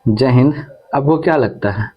जय हिंद। आपको क्या लगता है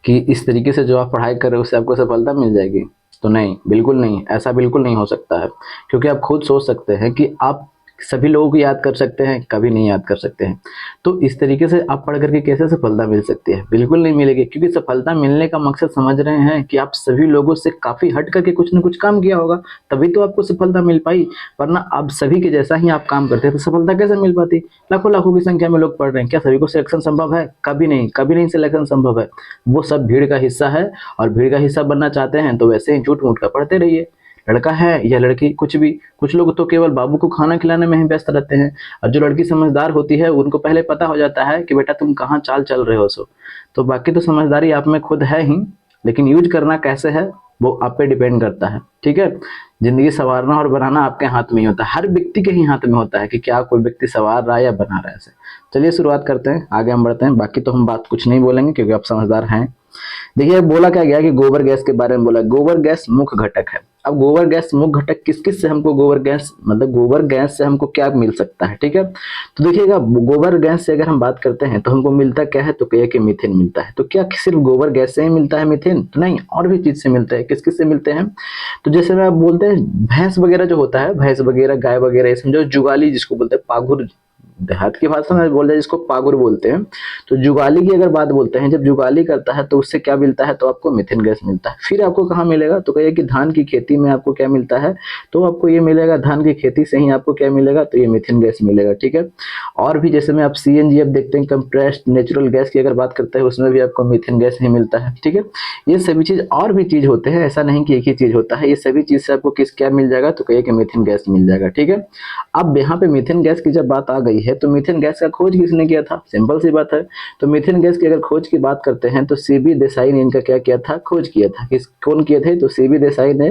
कि इस तरीके से जो आप पढ़ाई कर रहे हो उससे आपको सफलता मिल जाएगी? तो नहीं, बिल्कुल नहीं, ऐसा बिल्कुल नहीं हो सकता है। क्योंकि आप खुद सोच सकते हैं कि आप सभी लोगों को याद कर सकते हैं, कभी नहीं याद कर सकते हैं। तो इस तरीके से आप पढ़ करके कैसे सफलता मिल सकती है? बिल्कुल नहीं मिलेगी, क्योंकि सफलता मिलने का मकसद समझ रहे हैं कि आप सभी लोगों से काफ़ी हट करके कुछ न कुछ काम किया होगा, तभी तो आपको सफलता मिल पाई। वरना आप सभी के जैसा ही आप काम करते हैं तो सफलता कैसे मिल पाती? लाखों लाखों की संख्या में लोग पढ़ रहे हैं, क्या सभी को सिलेक्शन संभव है? कभी नहीं, कभी नहीं सिलेक्शन संभव है। वो सब भीड़ का हिस्सा है, और भीड़ का हिस्सा बनना चाहते हैं तो वैसे ही झूठ मूठ का पढ़ते रहिए। लड़का है या लड़की, कुछ भी, कुछ लोग तो केवल बाबू को खाना खिलाने में ही व्यस्त रहते हैं। और जो लड़की समझदार होती है उनको पहले पता हो जाता है कि बेटा तुम कहाँ चाल चल रहे हो। सो तो बाकी तो समझदारी आप में खुद है ही, लेकिन यूज करना कैसे है वो आप पे डिपेंड करता है। ठीक है। जिंदगी संवारना और बनाना आपके हाथ में ही होता है, हर व्यक्ति के ही हाथ में होता है कि क्या कोई व्यक्ति संवार रहा है या बना रहा है। ऐसे चलिए शुरुआत करते हैं, आगे हम बढ़ते हैं। बाकी तो हम बात कुछ नहीं बोलेंगे क्योंकि आप समझदार हैं। देखिए बोला क्या गया कि गोबर गैस के बारे में बोला, गोबर गैस मुख्य घटक है। अब गोबर गैस मुख्य घटक किस किस से हमको गोबर गैस, मतलब गोबर गैस से हमको क्या मिल सकता है? ठीक है। तो देखिएगा, गोबर गैस से अगर हम बात करते हैं तो हमको मिलता क्या है? तो कहिए कि मीथेन मिलता है। तो क्या सिर्फ गोबर गैस से ही मिलता है मीथेन? तो नहीं, और भी चीज से मिलता है। किस किस से मिलते हैं? तो जैसे मैं आप बोलते हैं भैंस वगैरह जो होता है, भैंस वगैरह गाय वगैरह, समझो जुगाली जिसको बोलते हैं, पागुर देहात की भाषा में बोल रहे हैं जिसको पागुर बोलते हैं। तो जुगाली की अगर बात बोलते हैं, जब जुगाली करता है तो उससे क्या मिलता है? तो आपको मीथेन गैस मिलता है। फिर आपको कहाँ मिलेगा? तो कहिए कि धान की खेती में आपको क्या मिलता है? तो आपको ये मिलेगा, धान की खेती से ही आपको क्या मिलेगा? तो ये मीथेन गैस मिलेगा। ठीक है। और भी जैसे में आप सीएनजी अब देखते हैं, कंप्रेस्ड नेचुरल गैस की अगर बात करते हैं, उसमें भी आपको मीथेन गैस ही मिलता है। ठीक है। ये सभी चीज और भी चीज होते हैं, ऐसा नहीं कि एक ही चीज होता है। ये सभी चीज से आपको किस क्या मिल जाएगा? तो कहिए कि मीथेन गैस मिल जाएगा। ठीक है। अब यहाँ पे मीथेन गैस की जब बात आ गई है तो मीथेन गैस का खोज किसने किया था? सिंपल सी बात है। तो मीथेन गैस की अगर खोज की बात करते हैं तो सीबी देसाई ने इनका क्या किया था? खोज किया था। किस कौन किए थे? तो सीबी देसाई ने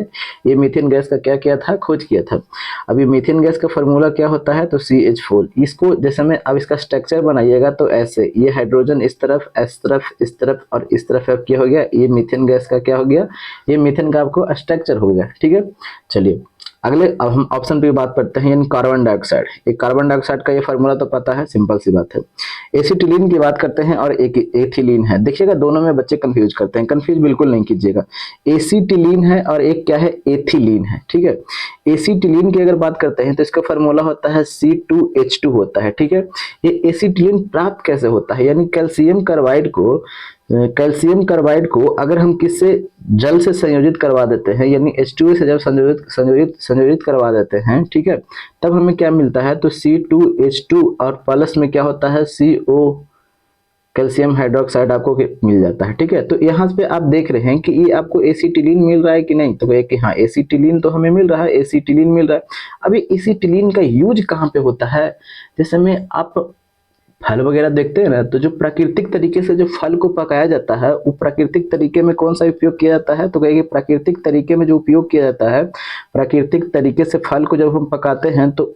ये मीथेन गैस का क्या किया था? खोज किया था। अभी मीथेन गैस का फॉर्मूला क्या होता है? तो CH4। इसको जैसे में अब इसका स्ट्रक्चर बनाइएगा तो ऐसे, ये हाइड्रोजन इस तरफ, इस तरफ, इस तरफ और इस तरफ अब क्या हो गया? ये मीथेन गैस का क्या हो गया? ये मीथेन का आपको स्ट्रक्चर हो गया। ठीक है। चलिए अगले, अब हम ऑप्शन पे बात करते हैं, यानी कार्बन डाइऑक्साइड। एक कार्बन डाइऑक्साइड का ये फार्मूला तो पता है, सिंपल सी बात है। एसिटिलीन की बात करते हैं और एक एथिलीन है। देखिएगा दोनों में बच्चे कंफ्यूज करते हैं, कंफ्यूज बिल्कुल नहीं कीजिएगा। एसिटिलीन है और एक क्या है? एथिलीन है। ठीक है। एसिटिलीन की अगर बात करते हैं तो इसका फार्मूला होता है C2H2 होता है। ठीक है। ये एसिटिलीन प्राप्त कैसे होता है? यानी कैल्शियम कार्बाइड को अगर हम किससे, जल से संयोजित करवा देते हैं, यानी H2O से जब संयोजित करवा देते हैं, ठीक है, तब हमें क्या मिलता है? तो C2H2 और प्लस में क्या होता है? CO, कैल्शियम हाइड्रोक्साइड आपको मिल जाता है। ठीक है। तो यहाँ पे आप देख रहे हैं कि ये आपको एसिटिलीन मिल रहा है कि नहीं? तो कि हाँ, एसिटिलीन तो हमें मिल रहा है, एसिटिलीन मिल रहा है। अभी एसिटिलीन का यूज कहाँ पे होता है? जैसे में आप फल वगैरह देखते हैं ना, तो जो प्राकृतिक तरीके से जो फल को पकाया जाता है, वो प्राकृतिक तरीके में कौन सा उपयोग किया जाता है? तो कहेंगे प्राकृतिक तरीके में जो उपयोग किया जाता है, प्राकृतिक तरीके से फल को जब हम पकाते हैं तो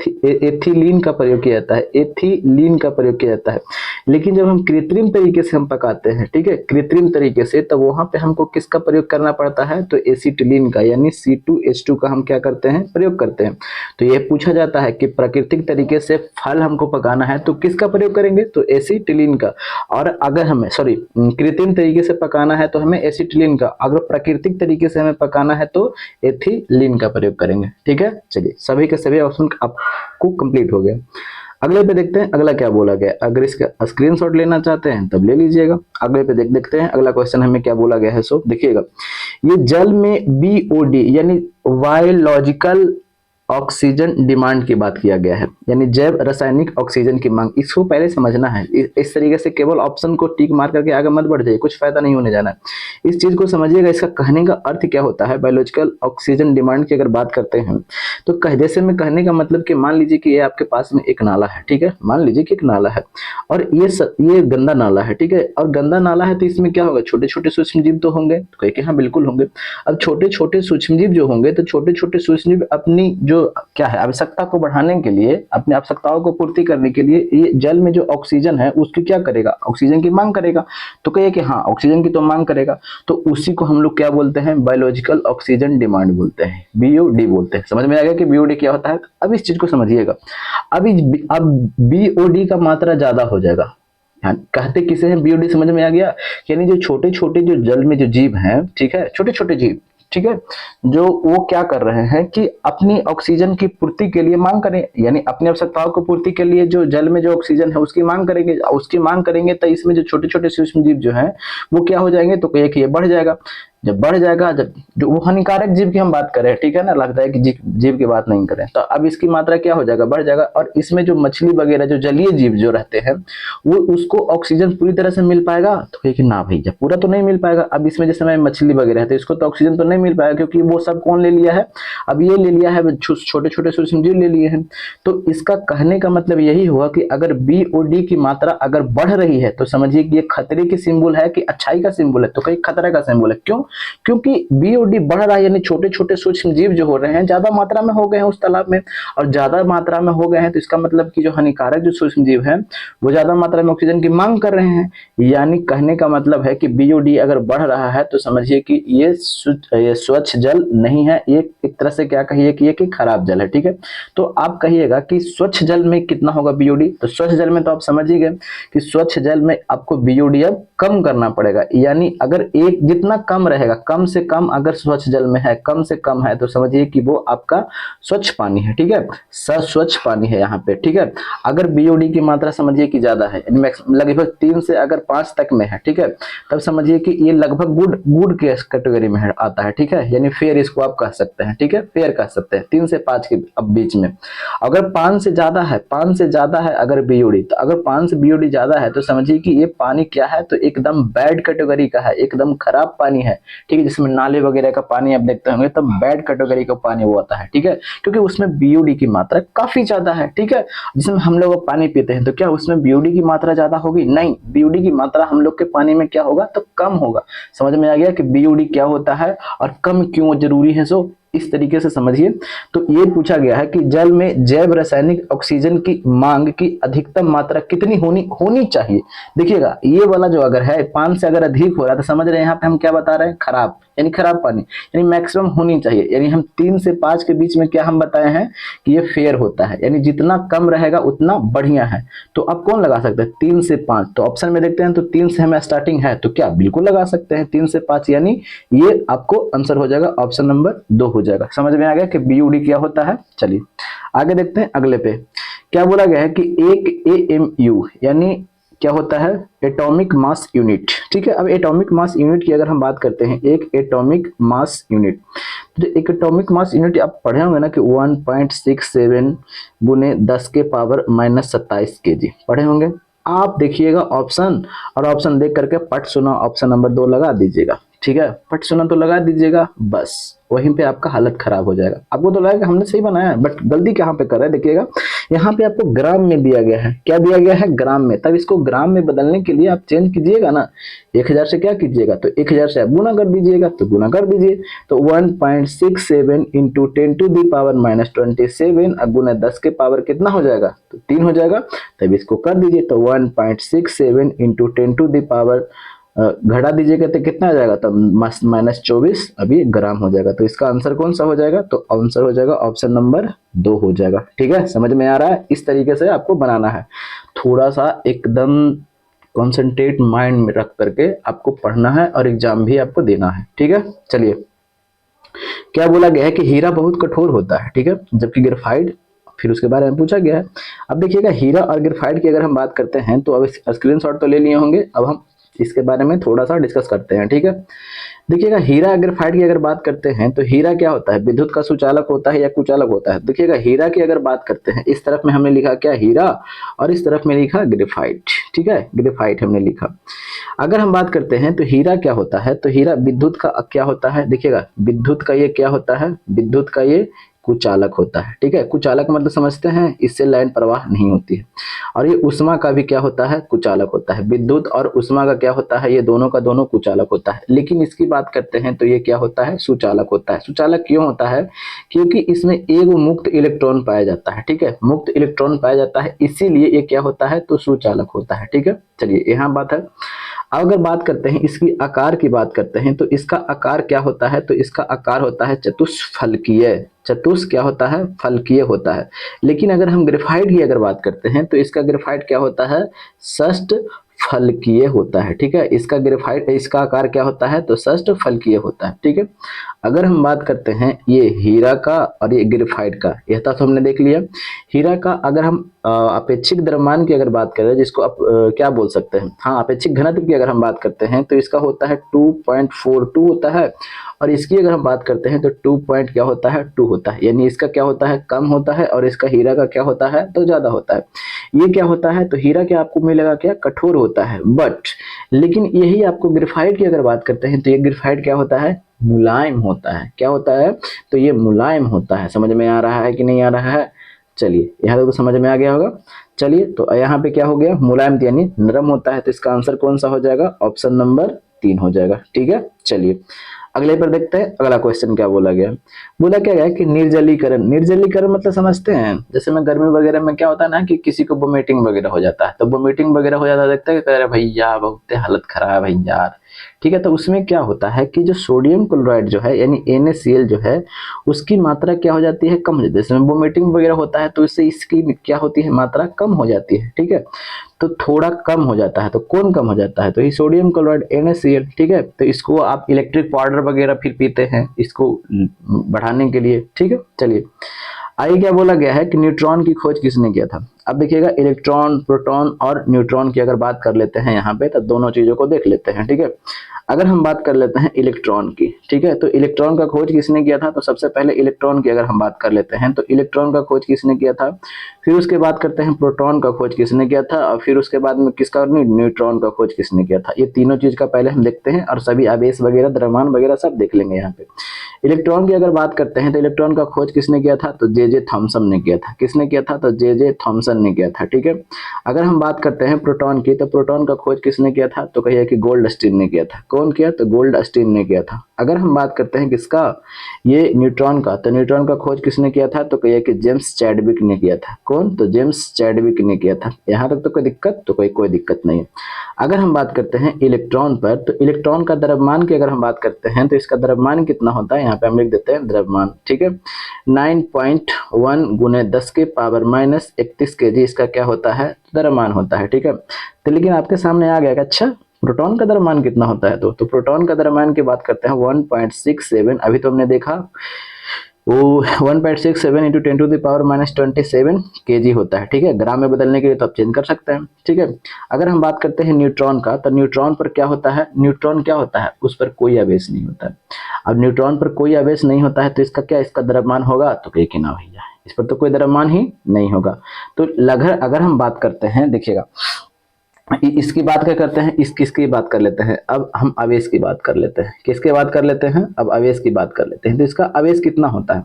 एथिलीन का प्रयोग किया जाता है, एथिलीन का प्रयोग किया जाता है। लेकिन जब हम कृत्रिम तरीके से हम पकाते हैं, ठीक है, कृत्रिम तरीके से, तब वहां पे हमको किसका प्रयोग करना पड़ता है? तो एसिटिलीन का, यानी C2H2 का हम क्या करते हैं? प्रयोग करते हैं। तो ये पूछा जाता है कि प्राकृतिक तरीके से फल हमको पकाना है तो किसका प्रयोग करेंगे? तो एसिटिलीन का। और अगर हमें कृत्रिम तरीके से पकाना है तो हमें एसिटिलीन का, अगर प्राकृतिक तरीके से हमें पकाना है तो एथिलीन का प्रयोग करेंगे। ठीक है। चलिए सभी के सभी ऑप्शन आपको कंप्लीट हो गया। अगले पे देखते हैं अगला क्या बोला गया। अगर इसका स्क्रीनशॉट लेना चाहते हैं तब ले लीजिएगा। अगले पे देखते हैं अगला क्वेश्चन हमें क्या बोला गया है। सो देखिएगा, ये जल में BOD यानी बायोलॉजिकल ऑक्सीजन डिमांड की बात किया गया है, यानी जैव रासायनिक ऑक्सीजन की मांग। इसको पहले समझना है। इस तरीके से केवल ऑप्शन को टिक मार करके आगे मत बढ़ जाइए, कुछ फायदा नहीं होने जाना है। इस चीज को समझिएगा, इसका कहने का अर्थ क्या होता है। बायोलॉजिकल ऑक्सीजन डिमांड की अगर बात करते हैं तो जैसे में कहने का मतलब कि मान लीजिए कि ये आपके पास में एक नाला है, ठीक है, मान लीजिए कि एक नाला है और ये गंदा नाला है, ठीक है, और गंदा नाला है तो इसमें क्या होगा? छोटे छोटे सूक्ष्म जीव तो होंगे, तो कहे कि हाँ बिल्कुल होंगे। अब छोटे छोटे सूक्ष्म जीव जो होंगे तो छोटे छोटे सूक्ष्म जीव अपनी जो क्या है, आवश्यकता को बढ़ाने के लिए, अपनी आवश्यकताओं को पूर्ति करने के लिए ये जल में जो ऑक्सीजन है उसकी क्या करेगा? ऑक्सीजन की मांग करेगा। तो कहिए कि हाँ ऑक्सीजन की तो मांग करेगा, तो उसी को हम लोग क्या बोलते हैं? बायोलॉजिकल ऑक्सीजन डिमांड बोलते हैं, BOD बोलते हैं। समझ में आ गया कि BOD क्या होता है? अब इस चीज को समझिएगा। अब BOD का मात्रा ज्यादा हो जाएगा, कहते किसे हैं, बीओडी समझ में आ गया। यानी जो छोटे छोटे जो जल में जो जीव हैं, ठीक है, छोटे छोटे जीव, ठीक है, जो वो क्या कर रहे हैं कि अपनी ऑक्सीजन की पूर्ति के लिए मांग करें, यानी अपनी आवश्यकताओं को पूर्ति के लिए जो जल में जो ऑक्सीजन है उसकी मांग करेंगे, उसकी मांग करेंगे तो इसमें जो छोटे छोटे सूक्ष्म जीव जो हैं वो क्या हो जाएंगे, तो एक ये बढ़ जाएगा। जब बढ़ जाएगा, जब जो वो हानिकारक जीव की हम बात करें, ठीक है ना, लगता है कि जीव की बात नहीं करें, तो अब इसकी मात्रा क्या हो जाएगा, बढ़ जाएगा। और इसमें जो मछली वगैरह जो जलीय जीव जो रहते हैं वो उसको ऑक्सीजन पूरी तरह से मिल पाएगा, तो कहे कि ना भैया पूरा तो नहीं मिल पाएगा। अब इसमें जैसे मैं मछली वगैरह है तो इसको तो ऑक्सीजन तो नहीं मिल पाएगा, क्योंकि वो सब कौन ले लिया है, अब ये ले लिया है, छोटे छोटे सूक्ष्म जीव ले लिए हैं। तो इसका कहने का मतलब यही हुआ कि अगर बीओडी की मात्रा अगर बढ़ रही है तो समझिए कि ये खतरे की सिंबल है कि अच्छाई का सिंबल है, तो कहीं खतरे का सिंबल है। क्यों? क्योंकि बीओडी बढ़ रहा है, यानी छोटे छोटे सूक्ष्म जीव जो हो रहे हैं ज्यादा मात्रा में हो गए हैं उस तालाब में, और ज्यादा मात्रा में हो गए हैं तो इसका मतलब कि जो हानिकारक जो सूक्ष्म जीव हैं वो ज्यादा मात्रा में ऑक्सीजन की मांग कर रहे हैं। यानी कहने का मतलब है कि बीओडी अगर बढ़ रहा है तो समझिए कि ये स्वच्छ जल नहीं है, ये एक तरह से क्या कहिए कि ये कि खराब जल है, ठीक है। तो आप कहिएगा कि स्वच्छ जल में कितना होगा बीओडी, तो स्वच्छ जल में तो आप समझ ही गए कि स्वच्छ जल में आपको बीओडी अब कम करना पड़ेगा, यानी अगर एक जितना कम रहेगा, कम से कम अगर स्वच्छ जल में है, कम से कम है, तो समझिए कि वो आपका स्वच्छ पानी है, ठीक है, स्वच्छ पानी है यहाँ पे, ठीक है। अगर बीओडी की मात्रा समझिए कि ज्यादा है, लगभग 3 से अगर 5 तक में है, ठीक है, तब समझिए कि ये लगभग गुड गुड के कैटेगरी में आता है, ठीक है, यानी फेयर इसको आप कह सकते हैं, ठीक है, फेयर कह सकते हैं 3 से 5 के अब बीच में। अगर 5 से ज्यादा है, 5 से ज्यादा है अगर बीओडी, तो अगर 5 से बीओडी ज्यादा है तो समझिए कि ये पानी क्या है, तो एकदम बैड कैटेगरी का है, एकदम खराब पानी है, ठीक है। जिसमें नाले वगैरह का पानी आप देखते होंगे तब बैड कैटेगरी का पानी वो आता है, ठीक है, क्योंकि उसमें बीओडी की मात्रा काफी ज्यादा है, ठीक है। जिसमें हम लोग पानी पीते हैं तो क्या उसमें बीओडी की मात्रा ज्यादा होगी? नहीं, बीओडी की मात्रा हम लोग के पानी में क्या होगा, तो कम होगा। समझ में आ गया कि बीओडी क्या होता है और कम क्यों जरूरी है, सो इस तरीके से समझिए। तो ये पूछा गया है कि जल में जैव रासायनिक ऑक्सीजन की मांग की अधिकतम मात्रा कितनी होनी चाहिए। देखिएगा ये वाला जो अगर है 5 से अगर अधिक हो रहा है तो समझ रहे हैं यहाँ पे हम क्या बता रहे हैं, खराब, यानी खराब पानी, यानी मैक्सिमम होनी चाहिए, यानी हम 3 से 5 के बीच में क्या हम बताए हैं कि ये फेयर होता है, यानी जितना कम रहेगा उतना बढ़िया है। तो अब कौन लगा सकते हैं 3 से 5, तो ऑप्शन में देखते हैं, तो 3 से हमें स्टार्टिंग है तो क्या बिल्कुल लगा सकते हैं 3 से 5, यानी ये आपको आंसर हो जाएगा ऑप्शन नंबर 2 हो जाएगा। समझ में आ गया कि बीओडी क्या होता है। चलिए आगे देखते हैं, अगले पे क्या बोला गया है कि एक एएमयू यानी क्या होता है, एटॉमिक मास यूनिट, ठीक है। अब एटॉमिक मास यूनिट की अगर हम बात करते हैं, एक एटॉमिक मास यूनिट, तो एक एटॉमिक मास यूनिट आप पढ़े होंगे ना कि 1.67 गुने 10 के पावर -27 kg पढ़े होंगे। आप देखिएगा ऑप्शन, और ऑप्शन देख करके पट सुना ऑप्शन नंबर 2 लगा दीजिएगा, ठीक है, पट सुना तो लगा दीजिएगा, बस वहीं पे आपका हालत खराब हो जाएगा। आपको तो लगेगा हमने सही बनाया है, बट गलती कहाँ पे कर रहा है, देखिएगा यहाँ पे आपको ग्राम में दिया गया है, क्या दिया गया है, ग्राम में। तब इसको ग्राम में बदलने के लिए आप चेंज कीजिएगा ना, 1000 से क्या कीजिएगा, तो 1000 से आप गुना कर दीजिएगा, तो गुना कर दीजिए, तो 1.67 इंटू 10 टू दी पावर -27 गुना 10 के पावर कितना हो जाएगा, तो 3 हो जाएगा। तब इसको कर दीजिए, तो 1.67 इंटू 10 टू दी पावर घटा दीजिएगा तो कितना आ जाएगा, तब -24 अभी ग्राम हो जाएगा। तो इसका आंसर कौन सा हो जाएगा, तो आंसर हो जाएगा ऑप्शन नंबर 2 हो जाएगा, ठीक है। समझ में आ रहा है, इस तरीके से आपको बनाना है, थोड़ा सा एकदम कॉन्सेंट्रेट माइंड में रख करके आपको पढ़ना है और एग्जाम भी आपको देना है, ठीक है। चलिए क्या बोला गया है कि हीरा बहुत कठोर होता है, ठीक है, जबकि ग्रेफाइट फिर उसके बारे में पूछा गया है। अब देखिएगा हीरा और ग्रेफाइट की अगर हम बात करते हैं तो अब स्क्रीनशॉट तो ले लिए होंगे, अब हम इसके बारे में थोड़ा सा डिस्कस करते हैं, ठीक है। देखिएगा हीरा ग्रेफाइट की अगर बात करते हैं तो हीरा क्या होता है, विद्युत का सुचालक होता है या कुचालक होता है। देखिएगा हीरा की अगर बात करते हैं, इस तरफ में हमने लिखा क्या, हीरा, और इस तरफ में लिखा ग्रेफाइट, ठीक है, ग्रेफाइट हमने लिखा। अगर हम बात करते हैं तो हीरा क्या होता है, तो हीरा विद्युत का क्या होता है, देखिएगा विद्युत का ये क्या होता है, विद्युत का ये कुचालक होता है, ठीक है। कुचालक मतलब समझते हैं, इससे लाइन प्रवाह नहीं होती है। और ये उष्मा का भी क्या होता है, कुचालक होता है। विद्युत और उष्मा का क्या होता है, ये दोनों का दोनों कुचालक होता है। लेकिन इसकी बात करते हैं तो ये क्या होता है, सुचालक होता है। सुचालक क्यों होता है, क्योंकि इसमें एक मुक्त इलेक्ट्रॉन पाया जाता है, ठीक है, मुक्त इलेक्ट्रॉन पाया जाता है, इसीलिए ये क्या होता है, तो सुचालक होता है, ठीक है। चलिए यहाँ बात है। अगर बात करते हैं इसकी आकार की बात करते हैं तो इसका आकार क्या होता है, तो इसका आकार होता है चतुष्फलकीय। चतुष क्या होता है, फलकीय होता है। लेकिन अगर हम ग्रेफाइट की अगर बात करते हैं तो इसका ग्रेफाइट क्या होता है, षष्ठ फलकीय होता है, ठीक है। इसका ग्रेफाइट, इसका आकार क्या होता है, तो षष्ठ फलकीय होता है, ठीक है। अगर हम बात करते हैं ये हीरा का और ये ग्रेफाइट का, यह तो हमने देख लिया। हीरा का अगर हम अपेक्षिक द्रव्यमान की अगर बात करें, जिसको आप क्या बोल सकते हैं, हाँ अपेक्षिक घनत्व की अगर हम बात करते हैं तो इसका होता है 2.42 होता है। और इसकी अगर हम बात करते हैं तो 2 पॉइंट क्या होता है, 2 होता है, यानी इसका क्या होता है, कम होता है, और इसका हीरा का क्या होता है, तो ज्यादा होता है। ये क्या होता है, तो हीरा क्या आपको मिलेगा, क्या कठोर होता है, बट लेकिन यही आपको ग्रेफाइट की अगर बात करते हैं तो ये ग्रेफाइट क्या होता है, मुलायम होता है। क्या होता है, तो ये मुलायम होता है। समझ में आ रहा है कि नहीं आ रहा है, चलिए यहाँ तक तो समझ में आ गया होगा। चलिए तो यहाँ पे क्या हो गया, मुलायम यानी नरम होता है, तो इसका आंसर कौन सा हो जाएगा, ऑप्शन नंबर 3 हो जाएगा, ठीक है। चलिए अगले पर देखते हैं, अगला क्वेश्चन क्या बोला गया। बोला क्या गया कि निर्जलीकरण, निर्जलीकरण मतलब समझते हैं, जैसे में गर्मी वगैरह में क्या होता है ना कि किसी को वोमिटिंग वगैरह हो जाता है, तो वोमिटिंग वगैरह हो जाता है, देखते हैं कह रहे भैया बहुत हालत खराब है यार, ठीक है। तो उसमें क्या होता है कि जो सोडियम क्लोराइड जो है यानी NaCl जो है, उसकी मात्रा क्या हो जाती है, कम हो जाती है। जैसे वोमिटिंग वगैरह होता है तो इससे इसकी क्या होती है, मात्रा कम हो जाती है, ठीक है। तो थोड़ा कम हो जाता है, तो कौन कम हो जाता है, तो ये सोडियम क्लोराइड NaCl, ठीक है। तो इसको आप इलेक्ट्रिक पाउडर वगैरह फिर पीते हैं इसको बढ़ाने के लिए, ठीक है। चलिए आगे क्या बोला गया है कि न्यूट्रॉन की खोज किसने किया था। अब देखिएगा इलेक्ट्रॉन, प्रोटॉन और न्यूट्रॉन की अगर बात कर लेते हैं यहाँ पे, तो दोनों चीजों को देख लेते हैं, ठीक है। अगर हम बात कर लेते हैं इलेक्ट्रॉन की, ठीक है, तो इलेक्ट्रॉन का खोज किसने किया था, तो सबसे पहले इलेक्ट्रॉन की अगर हम बात कर लेते हैं तो इलेक्ट्रॉन का खोज किसने किया था। फिर उसके बाद करते हैं प्रोटॉन का खोज किसने किया था, और फिर उसके बाद में किसका, न्यूट्रॉन का खोज किसने किया था। ये तीनों चीज का पहले हम देखते हैं, और सभी आवेश वगैरह, द्रव्यमान वगैरह सब देख लेंगे यहाँ पे। इलेक्ट्रॉन की अगर बात करते हैं तो इलेक्ट्रॉन का खोज किसने किया था, तो जे थॉमसन ने किया था। किसने किया था, तो जे थॉमसन ने किया था, ठीक है। अगर हम बात करते हैं प्रोटॉन की, तो प्रोटॉन का खोज किसने किया था, तो कहिए कि गोल्डस्टीन ने किया था। कौन किया, तो गोल्डस्टीन ने किया था। अगर हम बात करते हैं किसका, ये न्यूट्रॉन का, तो न्यूट्रॉन का खोज किसने किया था, तो कहिए कि जेम्स चैडविक ने किया था। कौन, तो जेम्स चैडविक ने किया था। यहाँ तक तो कोई दिक्कत, तो कोई दिक्कत नहीं है। अगर हम बात करते हैं इलेक्ट्रॉन पर, तो इलेक्ट्रॉन का द्रव्यमान की अगर हम बात करते हैं तो इसका द्रव्यमान कितना होता है, यहाँ पे हम लिख देते हैं द्रव्यमान, ठीक है। 9.1 गुने 10 के पावर माइनस 31 kg इसका क्या होता है, द्रव्यमान होता है, ठीक है। तो लेकिन आपके सामने आ गया कि अच्छा प्रोटॉन का द्रव्यमान कितना होता है, तो प्रोटॉन का द्रव्यमान की बात करते हैं 1.67, अभी तो हमने देखा वो 1.67 इंटू 10⁻⁻27 kg होता है, ठीक है। ग्राम में बदलने के लिए तो आप चेंज कर सकते हैं, ठीक है। अगर हम बात करते हैं न्यूट्रॉन का, तो न्यूट्रॉन पर क्या होता है, न्यूट्रॉन क्या होता है, उस पर कोई आवेश नहीं होता है। अब न्यूट्रॉन पर कोई आवेश नहीं होता है तो इसका क्या, इसका द्रव्यमान होगा, तो कहीं कि ना भैया इस पर तो कोई द्रव्यमान ही नहीं होगा। तो लगभग अगर हम बात करते हैं, देखिएगा इसकी बात क्या करते हैं, किसकी बात कर लेते हैं, अब हम आवेश की बात कर लेते हैं। किसके बात कर लेते हैं, अब आवेश की बात कर लेते हैं। तो इसका आवेश कितना होता है,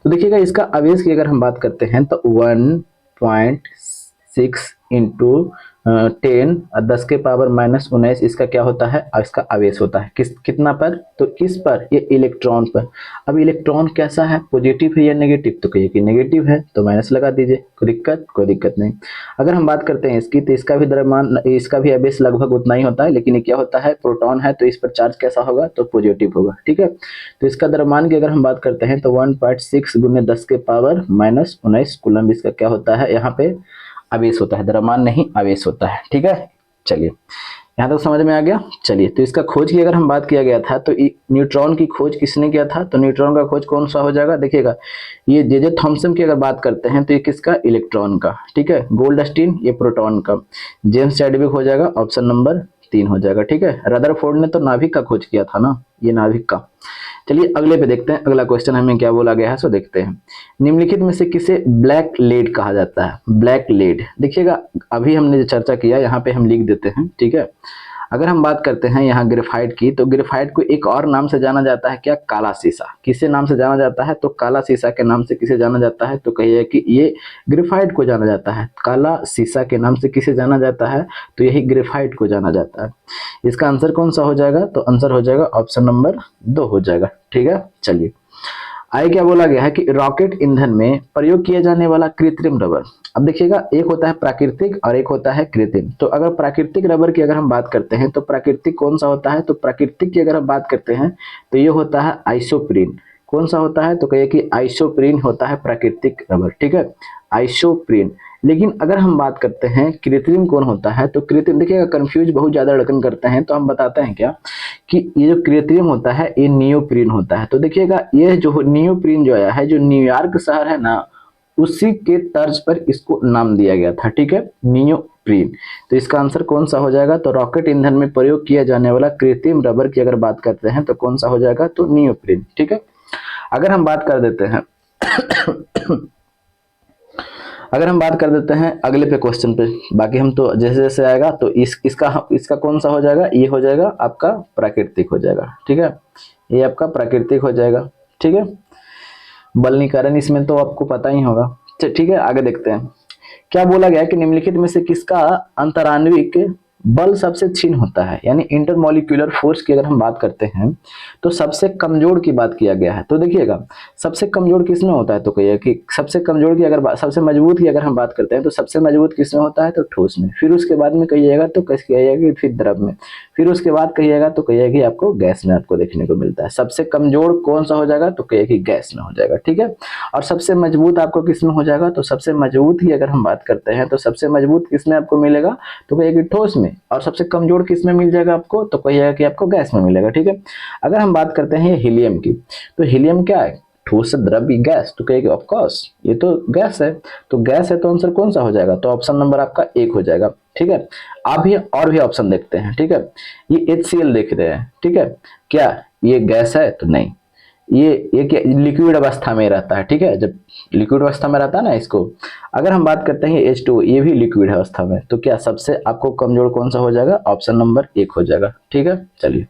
तो देखिएगा इसका आवेश की अगर हम बात करते हैं तो 1.6 इंटू 10⁻⁻19 इसका क्या होता है, इसका आवेश होता है। कितना पर, तो किस पर, ये इलेक्ट्रॉन पर। अब इलेक्ट्रॉन कैसा है, पॉजिटिव है या नेगेटिव, तो कहिए कि नेगेटिव है, तो माइनस लगा दीजिए, कोई दिक्कत नहीं। अगर हम बात करते हैं इसकी, तो इसका भी द्रव्यमान, इसका भी आवेश लगभग उतना ही होता है, लेकिन ये क्या होता है, प्रोटॉन है, तो इस पर चार्ज कैसा होगा, तो पॉजिटिव होगा, ठीक है। तो इसका द्रव्यमान की अगर हम बात करते हैं तो 1.6 गुने 10 के पावर माइनस 19 कूलम इसका क्या होता है, यहाँ पे आवेश होता है, द्रव्यमान नहीं आवेश होता है, ठीक है। चलिए यहाँ तक समझ में आ गया। चलिए तो इसका खोज की अगर हम बात किया गया था तो न्यूट्रॉन की खोज किसने किया था, तो न्यूट्रॉन का खोज कौन सा हो जाएगा, देखिएगा ये जे थॉमसन की अगर बात करते हैं तो ये किसका, इलेक्ट्रॉन का, ठीक है। गोल्डस्टीन ये प्रोटॉन का, जेम्स चैडविक हो जाएगा ऑप्शन नंबर 3 हो जाएगा, ठीक है। रदरफोर्ड ने तो नाभिक का खोज किया था ना, ये नाभिक का। चलिए अगले पे देखते हैं, अगला क्वेश्चन हमें क्या बोला गया है सो देखते हैं। निम्नलिखित में से किसे ब्लैक लेड कहा जाता है, ब्लैक लेड। देखिएगा अभी हमने जो चर्चा किया यहाँ पे हम लिख देते हैं, ठीक है। अगर हम बात करते हैं यहाँ ग्रेफाइट की, तो ग्रेफाइट को एक और नाम से जाना जाता है, क्या, काला शीशा। किसे नाम से जाना जाता है, तो काला शीशा के नाम से किसे जाना जाता है, तो कहिए कि ये ग्रेफाइट को जाना जाता है। काला शीशा के नाम से किसे जाना जाता है, तो यही ग्रेफाइट को जाना जाता है। इसका आंसर कौन सा हो जाएगा, तो आंसर हो जाएगा ऑप्शन नंबर 2 हो जाएगा, ठीक है। चलिए आगे क्या बोला गया है कि रॉकेट ईंधन में प्रयोग किया जाने वाला कृत्रिम रबर। अब देखिएगा एक होता है प्राकृतिक और एक होता है कृत्रिम। तो अगर प्राकृतिक रबर की अगर हम बात करते हैं तो प्राकृतिक कौन सा होता है, तो प्राकृतिक की अगर हम बात करते हैं तो ये होता है आइसोप्रीन। कौन सा होता है, तो कहिए कि आइसोप्रीन होता है प्राकृतिक रबर, ठीक है, आइसोप्रीन। लेकिन अगर हम बात करते हैं कृत्रिम कौन होता है, तो कृत्रिम देखिएगा कंफ्यूज बहुत ज्यादा लड़कन करते हैं, तो हम बताते हैं क्या कि ये जो कृत्रिम होता है ये नियोप्रीन होता है। तो देखिएगा ये जो नियोप्रीन जो आया है, जो न्यूयॉर्क शहर है ना, उसी के तर्ज पर इसको नाम दिया गया था, ठीक है, नियोप्रीन। तो इसका आंसर कौन सा हो जाएगा, तो रॉकेट ईंधन में प्रयोग किया जाने वाला कृत्रिम रबर की अगर बात करते हैं तो कौन सा हो जाएगा, तो नियोप्रीन, ठीक है। अगर हम बात कर देते हैं अगर हम बात कर देते हैं अगले पे क्वेश्चन पे, बाकी हम तो जैसे जैसे आएगा तो इसका कौन सा हो जाएगा, ये हो जाएगा आपका प्राकृतिक हो जाएगा, ठीक है, ये आपका प्राकृतिक हो जाएगा, ठीक है। बलनीकरण इसमें तो आपको पता ही होगा। ठीक है, आगे देखते हैं क्या बोला गया कि निम्नलिखित में से किसका अंतराण्विक बल सबसे क्षीण होता है, यानी इंटरमोलिक्यूलर फोर्स की अगर हम बात करते हैं तो सबसे कमजोर की बात किया गया है। तो देखिएगा सबसे कमजोर किसमें होता है, तो कहिए कि सबसे कमजोर की अगर सबसे मजबूत की अगर हम बात करते हैं तो सबसे मजबूत किसमें होता है, तो ठोस में। फिर उसके बाद में कहिएगा तो कैसे कहिएगा कि फिर द्रव में। फिर उसके बाद कहिएगा तो कहिएगा कि आपको गैस में आपको देखने को मिलता है। सबसे कमजोर कौन सा हो जाएगा, तो कहिए कि गैस में हो जाएगा, ठीक है। और सबसे मजबूत आपको किसमें हो जाएगा, तो सबसे मजबूत ही अगर हम बात करते हैं तो सबसे मजबूत किसमें आपको मिलेगा, तो कहिए कि ठोस में। और सबसे कमजोर किसमें मिल जाएगा आपको, तो कहिएगा कि आपको गैस में मिलेगा, ठीक है। अगर हम बात करते हैं हीलियम की, तो हीलियम क्या है, ठोस द्रव्य गैस, तो कहिएगा ऑफ कोर्स ये तो गैस है। तो गैस है तो आंसर कौन सा हो जाएगा, तो ऑप्शन नंबर आपका 1 हो जाएगा, ठीक है। आप भी और भी ऑप्शन देखते हैं, ठीक है। ये HCl देख रहे हैं, ठीक है, क्या ये गैस है, तो नहीं, ये क्या लिक्विड अवस्था में रहता है, ठीक है। जब लिक्विड अवस्था में रहता है ना इसको, अगर हम बात करते हैं H2 ये भी लिक्विड अवस्था में, तो क्या सबसे आपको कमजोर कौन सा हो जाएगा, ऑप्शन नंबर 1 हो जाएगा, ठीक है। चलिए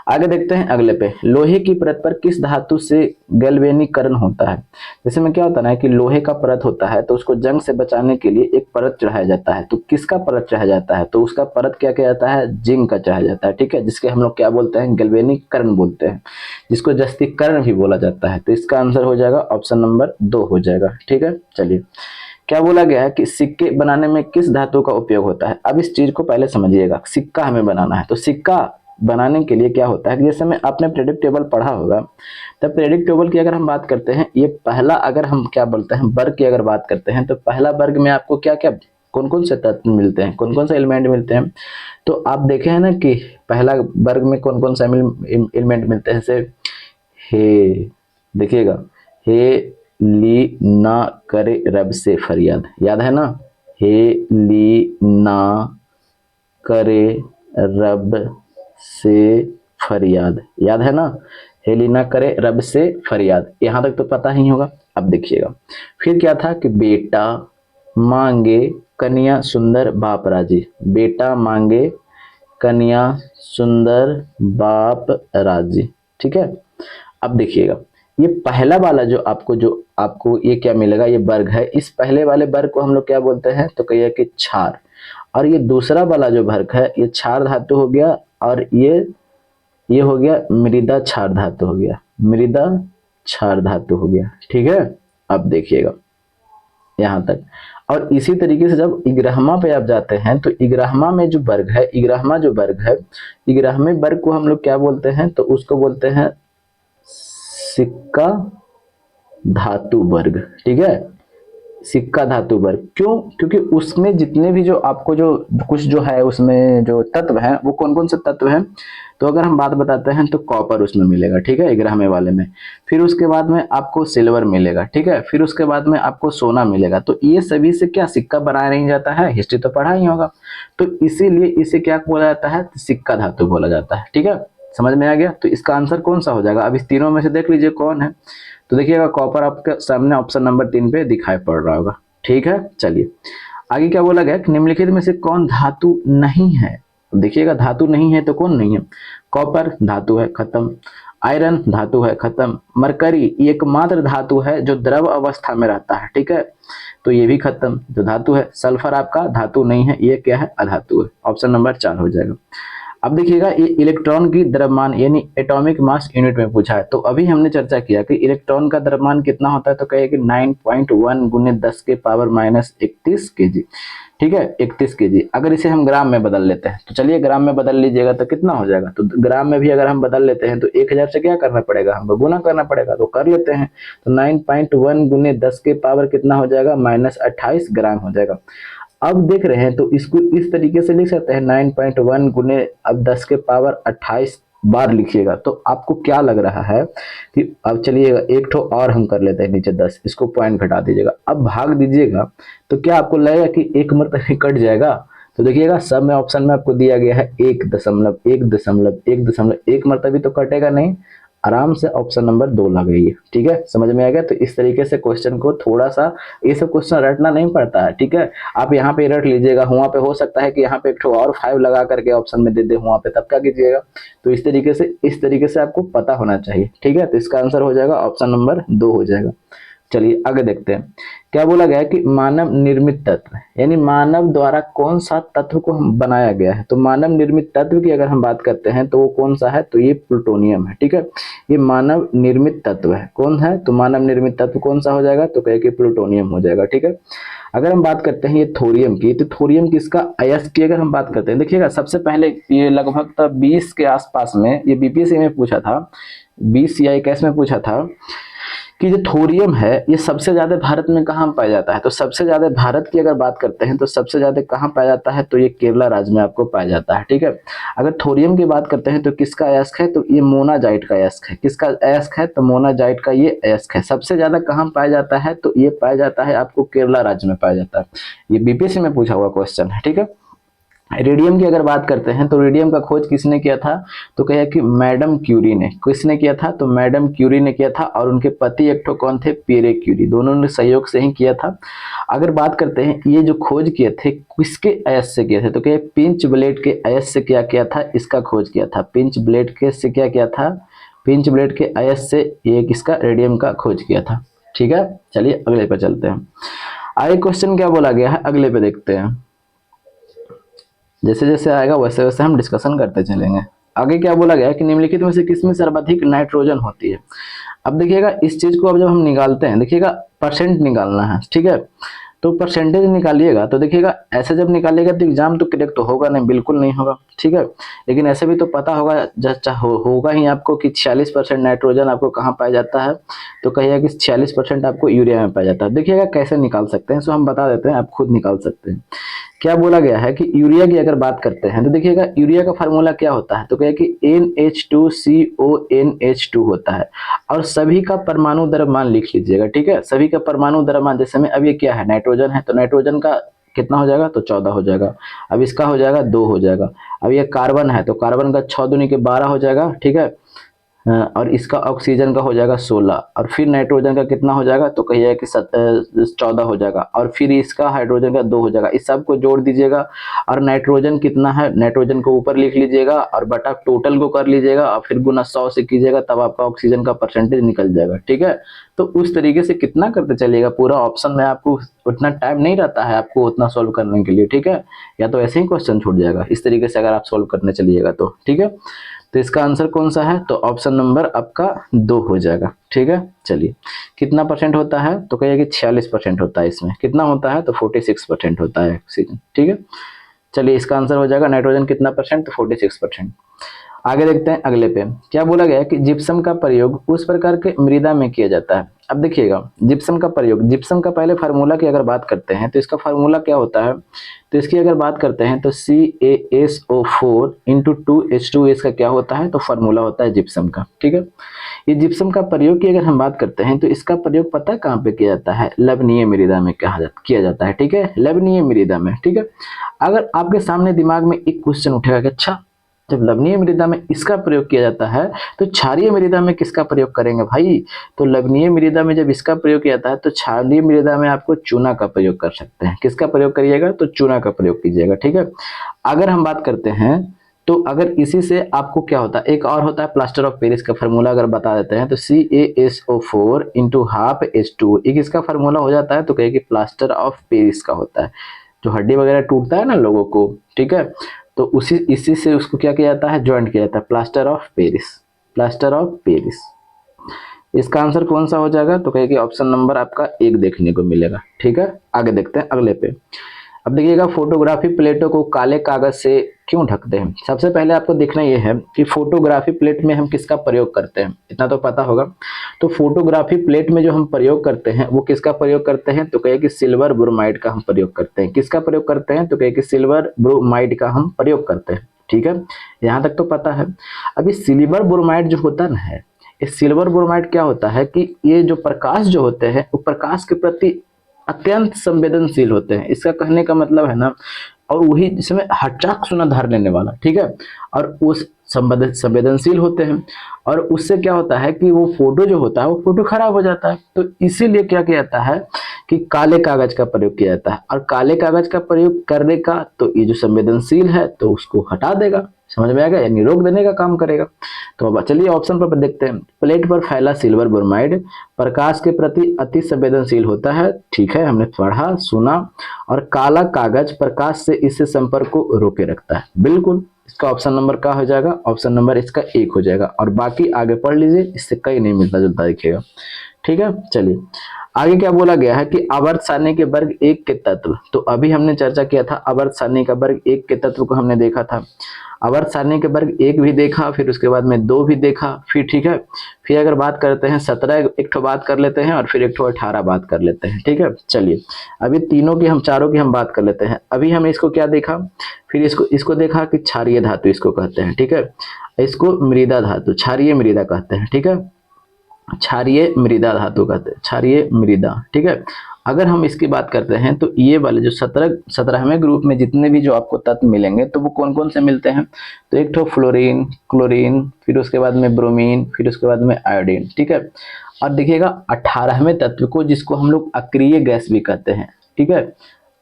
आगे देखते हैं अगले पे, लोहे की परत पर किस धातु से गैल्वेनीकरण होता है। जैसे में क्या होता है ना कि लोहे का परत होता है तो उसको जंग से बचाने के लिए एक परत चढ़ाया जाता है, तो किसका परत चढ़ाया जाता है, तो उसका परत क्या किया जाता है, जिंक का चढ़ाया जाता है, ठीक है, जिसके हम लोग क्या बोलते हैं, गैल्वेनीकरण बोलते हैं, जिसको जस्तीकरण भी बोला जाता है। तो इसका आंसर हो जाएगा ऑप्शन नंबर 2 हो जाएगा, ठीक है। चलिए क्या बोला गया है कि सिक्के बनाने में किस धातु का उपयोग होता है। अब इस चीज को पहले समझिएगा, सिक्का हमें बनाना है तो सिक्का बनाने के लिए क्या होता है, जैसे में आपने प्रेडिक्ट टेबल पढ़ा होगा, तब प्रेडिक्ट टेबल की अगर हम बात करते हैं, ये पहला अगर हम क्या बोलते हैं वर्ग की अगर बात करते हैं, तो पहला वर्ग में आपको क्या क्या कौन कौन से तत्व मिलते हैं, कौन कौन से एलिमेंट मिलते हैं, तो आप देखे हैं ना कि पहला वर्ग में कौन कौन सा एलिमेंट मिलते हैं, जैसे हे, देखिएगा हे ली ना करे रब से फरियाद, याद है ना, हे ली ना करे रब से फरियाद, याद है ना, हेली ना करे रब से फरियाद, यहां तक तो पता ही होगा। अब देखिएगा फिर क्या था कि बेटा मांगे कन्या सुंदर बाप राजी, बेटा मांगे कन्या सुंदर बाप राजी, ठीक है। अब देखिएगा ये पहला वाला जो आपको ये क्या मिलेगा, ये वर्ग है, इस पहले वाले वर्ग को हम लोग क्या बोलते हैं, तो कहिए कि क्षार। और ये दूसरा वाला जो वर्ग है ये क्षार धातु हो गया, और ये हो गया मृदा क्षार धातु हो गया, मृदा क्षार धातु हो गया, ठीक है। अब देखिएगा यहां तक। और इसी तरीके से जब इग्रहमा पे आप जाते हैं तो इग्रहमा में जो वर्ग है, इग्रहमा जो वर्ग है, इग्रहमे वर्ग को हम लोग क्या बोलते हैं, तो उसको बोलते हैं सिक्का धातु वर्ग, ठीक है, सिक्का धातु वर्ग। क्यों, क्योंकि उसमें जितने भी जो आपको जो कुछ जो है उसमें जो तत्व हैं वो कौन कौन से तत्व हैं, तो अगर हम बात बताते हैं तो कॉपर उसमें मिलेगा, ठीक है, ग्रामे वाले में। फिर उसके बाद में आपको सिल्वर मिलेगा, ठीक है, फिर उसके बाद में आपको सोना मिलेगा। तो ये सभी से क्या सिक्का बनाया नहीं जाता है, हिस्ट्री तो पढ़ा ही होगा, तो इसीलिए इसे क्या बोला जाता है, सिक्का धातु बोला जाता है, ठीक है। समझ में आ गया, तो इसका आंसर कौन सा हो जाएगा, अब इस तीनों में से देख लीजिए कौन है, तो देखिएगा कॉपर आपके सामने ऑप्शन नंबर 3 पे दिखाई पड़ रहा होगा, ठीक है। चलिए आगे क्या बोला गया, निम्नलिखित में से कौन धातु नहीं है, देखिएगा धातु नहीं है तो कौन नहीं है, कॉपर धातु है, खत्म, आयरन धातु है, खत्म, मरकरी एकमात्र धातु है जो द्रव अवस्था में रहता है, ठीक है, तो ये भी खत्म, जो धातु है, सल्फर आपका धातु नहीं है, ये क्या है, अधातु है, ऑप्शन नंबर 4 हो जाएगा। अब देखिएगा ये इलेक्ट्रॉन की द्रव्यमान यानी एटॉमिक मास यूनिट में पूछा है, तो अभी हमने चर्चा किया कि इलेक्ट्रॉन का द्रव्यमान कितना होता है, तो कहे कि 9.1 × 10⁻31 kg, ठीक है, 31 kg। अगर इसे हम ग्राम में बदल लेते हैं तो चलिए ग्राम में बदल लीजिएगा तो कितना हो जाएगा। तो ग्राम में भी अगर हम बदल लेते हैं तो 1000 से क्या करना पड़ेगा, हमको गुना करना पड़ेगा। तो कर लेते हैं। तो 9.1 गुने 10 के पावर कितना हो जाएगा, -28 ग्राम हो जाएगा। अब देख रहे हैं तो इसको इस तरीके से लिख सकते हैं, 9.1 गुने अब 10 के पावर 28 बार लिखिएगा। तो आपको क्या लग रहा है कि अब चलिएगा एक ठो और हम कर लेते हैं नीचे 10, इसको पॉइंट घटा दीजिएगा, अब भाग दीजिएगा। तो क्या आपको लगेगा कि एक मरतबा कट जाएगा। तो देखिएगा सब में ऑप्शन में आपको दिया गया है 1.1.1.1 मरतबा तो कटेगा नहीं, आराम से ऑप्शन नंबर 2 लगाइए। ठीक है, समझ में आ गया। तो इस तरीके से क्वेश्चन को थोड़ा सा, ये सब क्वेश्चन रटना नहीं पड़ता है। ठीक है, आप यहाँ पे रट लीजिएगा, वहां पे हो सकता है कि यहाँ पे एक ठो और 5 लगा करके ऑप्शन में दे दे वहां पे, तब क्या कीजिएगा। तो इस तरीके से आपको पता होना चाहिए। ठीक है, तो इसका आंसर हो जाएगा ऑप्शन नंबर 2 हो जाएगा। चलिए आगे देखते हैं। क्या बोला गया है कि मानव निर्मित तत्व, यानी मानव द्वारा कौन सा तत्व को बनाया गया है। तो मानव निर्मित तत्व की अगर हम बात करते हैं तो वो कौन सा है, तो ये प्लूटोनियम है। ठीक है, ये मानव निर्मित तत्व है। कौन है, तो मानव निर्मित तत्व कौन सा हो जाएगा, तो कहे कि प्लूटोनियम हो जाएगा। ठीक है, अगर हम बात करते हैं ये थोरियम की, तो थोरियम किसका अयस्क की अगर हम बात करते हैं, देखिएगा सबसे पहले ये लगभग तब 20 के आसपास में ये बीपीएससी में पूछा था, 20 या 21 में पूछा था कि जो थोरियम है ये सबसे ज्यादा भारत में कहाँ पाया जाता है। तो सबसे ज्यादा भारत की अगर बात करते हैं तो सबसे ज्यादा कहाँ पाया जाता है, तो ये केरला राज्य में आपको पाया जाता है। ठीक है, अगर थोरियम की बात करते हैं तो किसका अयस्क है, तो ये मोनाजाइट का अयस्क है। किसका अयस्क है, तो मोनाजाइट का ये अयस्क है। सबसे ज्यादा कहाँ पाया जाता है, तो ये पाया जाता है आपको केरला राज्य में पाया जाता है। ये बीपीएससी में पूछा हुआ क्वेश्चन है। ठीक है, रेडियम की अगर बात करते हैं तो रेडियम का खोज किसने किया था, तो कहे कि मैडम क्यूरी ने। किसने किया था, तो मैडम क्यूरी ने किया था, और उनके पति एक ठो कौन थे, पियरे क्यूरी। दोनों ने सहयोग से ही किया था। अगर बात करते हैं ये जो खोज किए थे किसके अयस्क से किए थे, तो कहे पिंच ब्लेड के अयस्क से क्या किया था, इसका खोज किया था। पिंच ब्लेड के से क्या किया था, पिंच ब्लेड के अयस्क से ये किसका, रेडियम का खोज किया था। ठीक है, चलिए अगले पे चलते हैं। आगे क्वेश्चन क्या बोला गया है, अगले पे देखते हैं। जैसे जैसे आएगा वैसे वैसे हम डिस्कशन करते चलेंगे। आगे क्या बोला गया है कि निम्नलिखित में से किसमें सर्वाधिक नाइट्रोजन होती है। अब देखिएगा इस चीज को अब जब हम निकालते हैं, देखिएगा परसेंट निकालना है। ठीक है, तो परसेंटेज निकालिएगा तो देखिएगा ऐसे जब निकालिएगा तो एग्जाम तो क्लिक तो होगा नहीं, बिल्कुल नहीं होगा। ठीक है, लेकिन ऐसे भी तो पता होगा होगा ही आपको कि 46% नाइट्रोजन आपको कहाँ पाया जाता है, तो कहिएगा कि 46% आपको यूरिया में पाया जाता है। देखिएगा कैसे निकाल सकते हैं, सो हम बता देते हैं, आप खुद निकाल सकते हैं। क्या बोला गया है कि यूरिया की अगर बात करते हैं तो देखिएगा यूरिया का फार्मूला क्या होता है, तो कहे कि NH2CONH2 होता है। और सभी का परमाणु द्रव्यमान लिख लीजिएगा। ठीक है, सभी का परमाणु द्रव्यमान, जैसे में अब ये क्या है, नाइट्रोजन है, तो नाइट्रोजन का कितना हो जाएगा, तो 14 हो जाएगा। अब इसका हो जाएगा 2 हो जाएगा। अब ये कार्बन है तो कार्बन का 6 दूनी के 12 हो जाएगा। ठीक है, और इसका ऑक्सीजन का हो जाएगा 16, और फिर नाइट्रोजन का कितना हो जाएगा, तो कहिए कि 14 हो जाएगा, और फिर इसका हाइड्रोजन का 2 हो जाएगा। इस सब को जोड़ दीजिएगा, और नाइट्रोजन कितना है, नाइट्रोजन को ऊपर लिख लीजिएगा और बटा टोटल को कर लीजिएगा, और फिर गुना 100 से कीजिएगा, तब आपका ऑक्सीजन का परसेंटेज निकल जाएगा। ठीक है, तो उस तरीके से कितना करते चलिएगा, पूरा ऑप्शन में आपको उतना टाइम नहीं रहता है आपको उतना सॉल्व करने के लिए। ठीक है, या तो ऐसे ही क्वेश्चन छूट जाएगा इस तरीके से अगर आप सॉल्व करने चलिएगा तो। ठीक है, तो इसका आंसर कौन सा है, तो ऑप्शन नंबर आपका 2 हो जाएगा। ठीक है, चलिए कितना परसेंट होता है, तो कहिए कि 46% होता है। इसमें कितना होता है, तो 46% होता है ऑक्सीजन। ठीक है, चलिए इसका आंसर हो जाएगा नाइट्रोजन कितना परसेंट, तो 46%। आगे देखते हैं अगले पे। क्या बोला गया है कि जिप्सम का प्रयोग उस प्रकार के मृदा में किया जाता है। अब देखिएगा जिप्सम का प्रयोग, जिप्सम का पहले फार्मूला की अगर बात करते हैं तो इसका फार्मूला क्या होता है, तो इसकी अगर बात करते हैं तो CaSO4 इंटू 2H2 इसका क्या होता है, तो फार्मूला होता है जिप्सम का। ठीक है, ये जिप्सम का प्रयोग की अगर हम बात करते हैं तो इसका प्रयोग पता है कहाँ पे किया जाता है, लवणीय मृदा में किया जाता है। ठीक है, लवणीय मृदा में। ठीक है, अगर आपके सामने दिमाग में एक क्वेश्चन उठेगा कि अच्छा जब लवणीय मृदा में इसका प्रयोग किया जाता है तो क्षारीय मृदा में किसका प्रयोग करेंगे भाई, तो लवणीय मृदा में जब इसका प्रयोग किया जाता है तो क्षारीय मृदा में आपको चूना का प्रयोग कर सकते हैं। किसका प्रयोग करिएगा, तो चूना का प्रयोग कीजिएगा। ठीक है, अगर हम बात करते हैं तो अगर इसी से आपको क्या होता है, एक और होता है प्लास्टर ऑफ पेरिस का फार्मूला अगर बता देते हैं तो CaSO4 इंटू हाफ H2 एक इसका फार्मूला हो जाता है, तो कहे कि प्लास्टर ऑफ पेरिस का होता है, जो हड्डी वगैरह टूटता है ना लोगों को। ठीक है, तो इसी से उसको क्या किया जाता है, ज्वाइंट किया जाता है, plaster of Paris, plaster of Paris. इसका आंसर कौन सा हो जाएगा, तो कहे कि ऑप्शन नंबर आपका 1 देखने को मिलेगा। ठीक है, आगे देखते हैं अगले पे। अब देखिएगा फोटोग्राफी प्लेटों को काले कागज से क्यों ढकते हैं। सबसे पहले आपको देखना यह है कि फोटोग्राफी प्लेट में हम किसका प्रयोग करते हैं, इतना तो पता होगा। तो फोटोग्राफी प्लेट में जो हम प्रयोग करते हैं वो किसका प्रयोग करते हैं, तो कहे कि सिल्वर ब्रोमाइड का हम प्रयोग करते हैं। किसका प्रयोग करते हैं, तो कहे कि सिल्वर ब्रोमाइड का हम प्रयोग करते हैं। ठीक है, यहाँ तक तो पता है। अभी सिल्वर ब्रोमाइड जो होता ना है, इस सिल्वर ब्रोमाइड क्या होता है कि ये जो प्रकाश जो होते हैं वो प्रकाश के प्रति अत्यंत संवेदनशील होते हैं। इसका कहने का मतलब है ना, और वही जिसमें हटाक सुना धार लेने वाला, ठीक है, और उस संवेदनशील होते हैं। और उससे क्या होता है कि वो फोटो जो होता है वो फोटो खराब हो जाता है। तो इसीलिए क्या किया जाता है कि काले कागज का प्रयोग किया जाता है। और काले कागज का प्रयोग करने का तो ये जो संवेदनशील है तो उसको हटा देगा, समझ में आएगा, यानी रोक देने का काम करेगा। तो अब चलिए ऑप्शन पर देखते हैं। प्लेट पर फैला सिल्वर ब्रोमाइड प्रकाश के प्रति अति संवेदनशील होता है, ठीक है, हमने पढ़ा सुना। और काला कागज प्रकाश से इससे संपर्क को रोके रखता है, बिल्कुल। इसका ऑप्शन नंबर क्या हो जाएगा, ऑप्शन नंबर इसका 1 हो जाएगा। और बाकी आगे पढ़ लीजिए, इससे कहीं नहीं मिलता जुलता दिखेगा। ठीक है, चलिए आगे क्या बोला गया है कि आवर्त सारणी के वर्ग 1 के तत्व। तो अभी हमने चर्चा किया था आवर्त सारणी का वर्ग 1 के तत्व को हमने देखा था। आवर्त सारणी के वर्ग 1 भी देखा, फिर उसके बाद में 2 भी देखा, फिर ठीक है, फिर अगर बात करते हैं 17 एक ठो बात कर लेते हैं, और फिर एक ठो 18 बात कर लेते हैं। ठीक है, चलिए अभी तीनों की हम चारों की हम बात कर लेते हैं। अभी हम इसको क्या देखा, फिर इसको देखा कि क्षारीय धातु इसको कहते हैं। ठीक है, इसको मृदा धातु, क्षारीय मृदा कहते हैं। ठीक है, क्षारीय मृदा धातु कहते हैं, क्षारीय मृदा। ठीक है, अगर हम इसकी बात करते हैं तो ये वाले जो 17वें ग्रुप में जितने भी जो आपको तत्व मिलेंगे तो वो कौन कौन से मिलते हैं, तो एक तो फ्लोरीन, क्लोरीन, फिर उसके बाद में ब्रोमीन, फिर उसके बाद में आयोडीन। ठीक है, और देखिएगा 18वें तत्व को जिसको हम लोग अक्रिय गैस भी कहते हैं। ठीक है,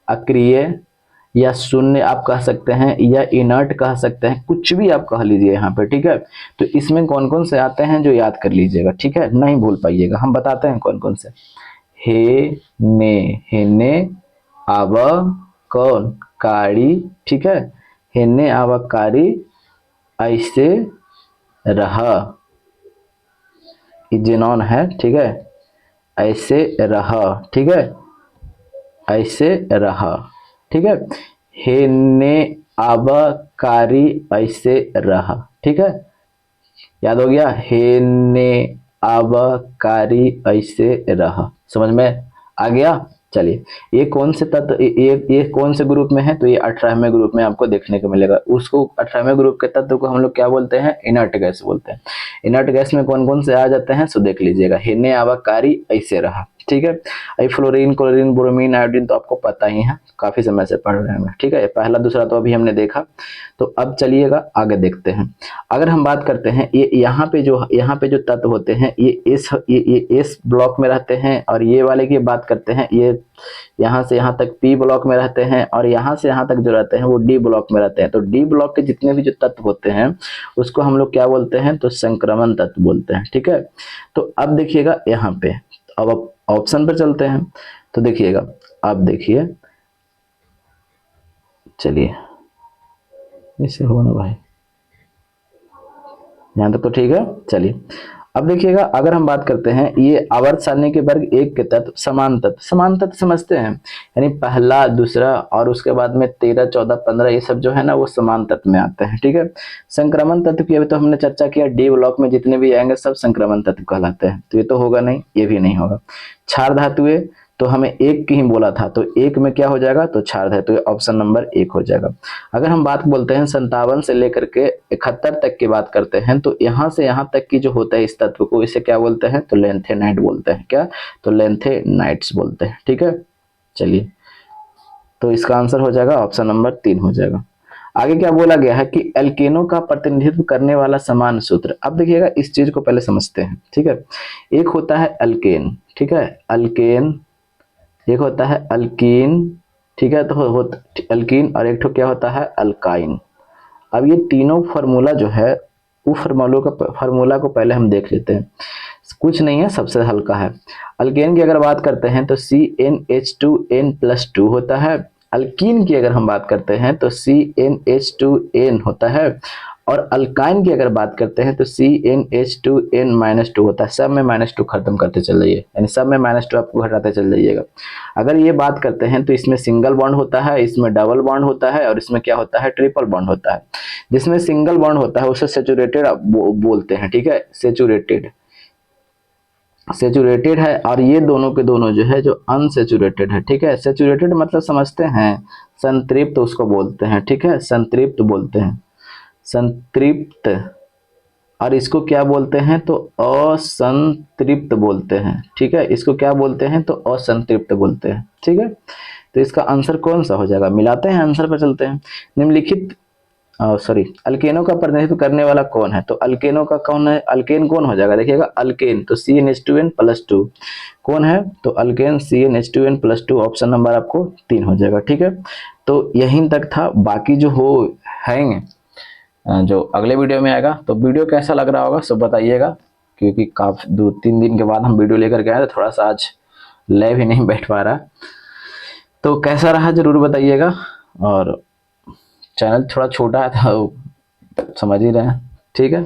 अक्रिय या शून्य आप कह सकते हैं, या इनर्ट कह सकते हैं, कुछ भी आप कह लीजिए यहाँ पे। ठीक है, तो इसमें कौन कौन से आते हैं जो याद कर लीजिएगा, ठीक है, नहीं भूल पाइएगा। हम बताते हैं कौन कौन से। हेने आव कौन कारी, ठीक है, हेने आव कारी ऐसे रह, जेनॉन है, ठीक है, ऐसे रह, ठीक है, ऐसे रह। ठीक है, हेने आबकारी ऐसे रहा। ठीक है, याद हो गया, हेने आबकारी ऐसे रहा, समझ में आ गया। चलिए ये कौन से तत्व, ये कौन से ग्रुप में है, तो ये 18वें ग्रुप में आपको देखने को मिलेगा। उसको 18वें ग्रुप के तत्व को हम लोग क्या बोलते हैं, इनर्ट गैस बोलते हैं। इनर्ट गैस में कौन कौन से आ जाते हैं, सो देख लीजिएगा, हेने आवाकारी ऐसे रहा। ठीक है, अभी फ्लोरीन, क्लोरीन, ब्रोमीन, आयोडीन तो आपको पता ही है, काफी समय से पढ़ रहे हैं। ठीक है, पहला दूसरा तो अभी हमने देखा। तो अब चलिएगा आगे देखते हैं। अगर हम बात करते हैं ये यहाँ पे जो तत्व होते हैं ये एस ब्लॉक में रहते हैं, और ये वाले की बात करते हैं ये यहाँ से यहाँ तक पी ब्लॉक में रहते हैं, और यहाँ से यहाँ तक जो रहते हैं वो डी ब्लॉक में रहते हैं। तो डी ब्लॉक के जितने भी जो तत्व होते हैं उसको हम लोग क्या बोलते हैं, तो संक्रमण तत्व बोलते हैं। ठीक है, तो अब देखिएगा यहाँ पे, अब ऑप्शन पर चलते हैं। तो देखिएगा, आप देखिए, चलिए ऐसे हो ना भाई, यहाँ तक तो ठीक है। चलिए अब देखिएगा, अगर हम बात करते हैं ये आवर्त सारणी के वर्ग 1 के तत्व समान तत्व समझते हैं, यानी पहला दूसरा और उसके बाद में 13 14 15 ये सब जो है ना वो समान तत्व में आते हैं। ठीक है, संक्रमण तत्व की अभी तो हमने चर्चा किया, डी ब्लॉक में जितने भी आएंगे सब संक्रमण तत्व कहलाते हैं। तो ये तो होगा नहीं, ये भी नहीं होगा। क्षार धातुएं तो हमें एक की ही बोला था, तो एक में क्या हो जाएगा, तो क्षार धातु, ऑप्शन नंबर 1 हो जाएगा। अगर हम बात बोलते हैं 57 से लेकर के 71 तक की बात करते हैं, तो यहाँ से यहाँ तक की जो होता है इस तत्व को, इसे क्या बोलते हैं, तो लेंथेनाइट बोलते हैं। क्या, तो लेंथेनाइट्स बोलते हैं। ठीक है, चलिए तो इसका आंसर हो जाएगा ऑप्शन नंबर 3 हो जाएगा। आगे क्या बोला गया है कि एल्केनों का प्रतिनिधित्व करने वाला समान सूत्र। अब देखिएगा इस चीज को पहले समझते हैं। ठीक है, एक होता है अल्केन, ठीक है, अल्केन, एक होता है अल्कीन, ठीक है, तो अल्कीन, और एक ठो क्या होता है, अल्काइन। अब ये तीनों फार्मूला जो है वो फार्मूला को पहले हम देख लेते हैं। कुछ नहीं है, सबसे हल्का है। अल्केन की अगर बात करते हैं तो CnH2n+2 होता है। अल्कीन की अगर हम बात करते हैं तो CnH2n होता है, और अल्काइन की अगर बात करते हैं तो CnH2n-2 होता है, सब में -2 खत्म करते चल जाइए, यानी सब में -2 आपको घटाते चल जाइएगा। अगर ये बात करते हैं तो इसमें सिंगल बॉन्ड होता है, इसमें डबल बॉन्ड होता है, और इसमें क्या होता है, ट्रिपल बॉन्ड होता है। जिसमें सिंगल बॉन्ड होता है उसे सेचुरेटेड बोलते हैं, ठीक है, सेचुरेटेड सेचुरेटेड है। और ये दोनों के दोनों जो है जो अनसेचुरेटेड है, ठीक है। सेचुरेटेड मतलब समझते हैं, संतृप्त उसको बोलते हैं, ठीक है, संतृप्त बोलते हैं, संतृप्त। और इसको क्या बोलते हैं, तो असंतृप्त बोलते हैं, ठीक है, इसको क्या बोलते हैं, तो असंतृप्त बोलते हैं, ठीक है। तो इसका आंसर कौन सा हो जाएगा, मिलाते हैं आंसर पर चलते हैं। निम्नलिखित सॉरी, अल्केनों का प्रतिनिधित्व करने वाला कौन है, तो अल्केनों का कौन है, अल्केन कौन हो जाएगा, देखिएगा अल्केन तो CnH2n+2 कौन है, तो अल्केन CnH2n+2, ऑप्शन नंबर आपको 3 हो जाएगा, ठीक है। तो यहीं तक था, बाकी जो हो हैं जो अगले वीडियो में आएगा। तो वीडियो कैसा लग रहा होगा सब बताइएगा, क्योंकि काफ़ी 2-3 दिन के बाद हम वीडियो लेकर के आए तो थोड़ा सा आज लैब ही नहीं बैठ पा रहा। तो कैसा रहा ज़रूर बताइएगा, और चैनल थोड़ा छोटा है तो समझ ही रहे हैं, ठीक है।